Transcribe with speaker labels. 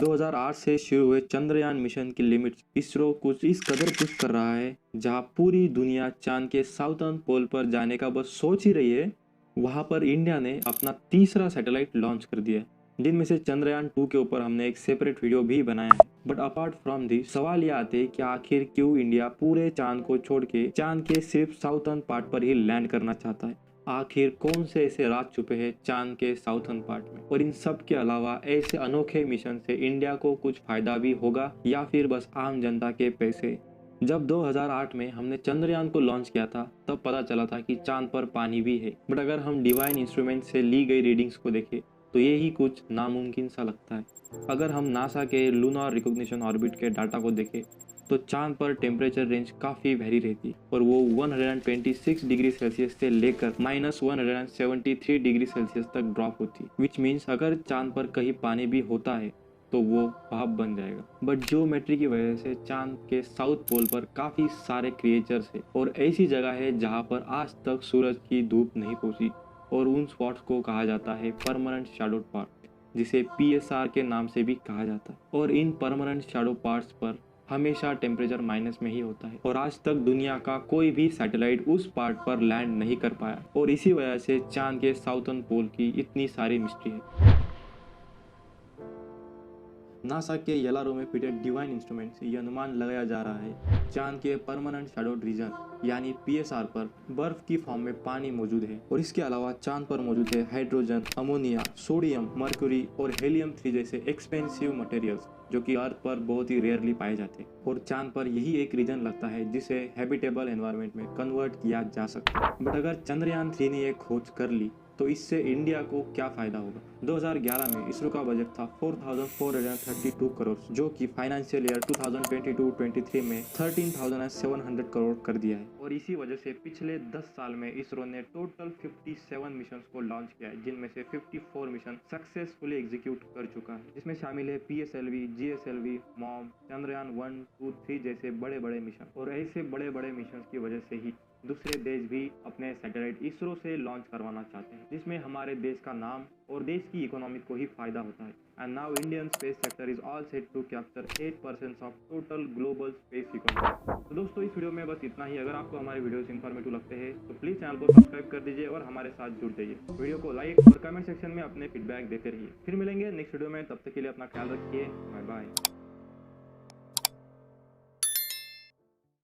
Speaker 1: 2008 से शुरू हुए चंद्रयान मिशन की लिमिट्स इसरो कुछ इस कदर पुश कर रहा है, जहां पूरी दुनिया चांद के साउथर्न पोल पर जाने का बस सोच ही रही है, वहां पर इंडिया ने अपना तीसरा सैटेलाइट लॉन्च कर दिया, जिनमें से चंद्रयान 2 के ऊपर हमने एक सेपरेट वीडियो भी बनाया है। बट अपार्ट फ्रॉम दी सवाल ये आते हैं कि आखिर क्यों इंडिया पूरे चांद को छोड़ के चांद के सिर्फ साउथर्न पार्ट पर ही लैंड करना चाहता है। आखिर कौन से ऐसे राज छुपे हैं चांद के साउथर्न पार्ट में, और इन सब के अलावा ऐसे अनोखे मिशन से इंडिया को कुछ फायदा भी होगा या फिर बस आम जनता के पैसे। जब 2008 में हमने चंद्रयान को लॉन्च किया था तब पता चला था कि चांद पर पानी भी है, बट अगर हम डिवाइन इंस्ट्रूमेंट से ली गई रीडिंग्स को देखें तो ये ही कुछ नामुमकिन सा लगता है। अगर हम नासा के लूनार रिकॉग्निशन ऑर्बिट के डाटा को देखें तो चांद पर टेम्परेचर रेंज काफ़ी वेरी रहती और वो 126 डिग्री सेल्सियस से लेकर -173 डिग्री सेल्सियस तक ड्रॉप होती, विच मीन्स अगर चांद पर कहीं पानी भी होता है तो वो भाप बन जाएगा। बट जियोमेट्री की वजह से चांद के साउथ पोल पर काफ़ी सारे क्रिएचर्स है और ऐसी जगह है जहाँ पर आज तक सूरज की धूप नहीं पहुँची, और उन स्पॉट्स को कहा जाता है परमानेंट शैडो पार्ट, जिसे PSR के नाम से भी कहा जाता है। और इन परमानेंट शैडो पार्ट्स पर हमेशा टेम्परेचर माइनस में ही होता है, और आज तक दुनिया का कोई भी सैटेलाइट उस पार्ट पर लैंड नहीं कर पाया, और इसी वजह से चांद के साउथर्न पोल की इतनी सारी मिस्ट्री है। नासा के येलारो में फिटेड डिवाइन इंस्ट्रूमेंट से यह अनुमान लगाया जा रहा है चांद के परमानेंट शैडो रीजन यानी PSR पर बर्फ की फॉर्म में पानी मौजूद है, और इसके अलावा चांद पर मौजूद है हाइड्रोजन, अमोनिया, सोडियम, मर्क्यूरी और हीलियम-3 जैसे एक्सपेंसिव मटेरियल्स जो कि अर्थ पर बहुत ही रेयरली पाए जाते हैं, और चांद पर यही एक रीजन लगता है जिसे हैबिटेबल एनवायरनमेंट में कन्वर्ट किया जा सकता है। बट अगर चंद्रयान 3 ने यह खोज कर ली तो इससे इंडिया को क्या फ़ायदा होगा। 2011 में इसरो का बजट था 4,432 करोड़, जो कि फाइनेंशियल ईयर 2022-23 में 13,700 करोड़ कर दिया है, और इसी वजह से पिछले 10 साल में इसरो ने टोटल 57 मिशन को लॉन्च किया है, जिनमें से 54 मिशन सक्सेसफुली एग्जीक्यूट कर चुका है, जिसमें शामिल है PSLV, GSLV, मॉम, चंद्रयान 1, 2, 3 जैसे बड़े बड़े मिशन। और ऐसे बड़े बड़े मिशन की वजह से ही दूसरे देश भी अपने सैटेलाइट इसरो से लॉन्च करवाना चाहते हैं, जिसमें हमारे देश का नाम और देश की इकोनॉमी को ही फायदा होता है। And now Indian space sector is all set to capture 8% of total global space economy. तो दोस्तों, इस वीडियो में बस इतना ही। अगर आपको हमारे वीडियोस इन्फॉर्मेटिव लगते हैं तो प्लीज चैनल को सब्सक्राइब कर दीजिए और हमारे साथ जुड़ जाइए। वीडियो को लाइक और कमेंट सेक्शन में अपने फीडबैक देते रहिए। फिर मिलेंगे नेक्स्ट वीडियो में, तब तक के लिए अपना ख्याल रखिए। Bye bye.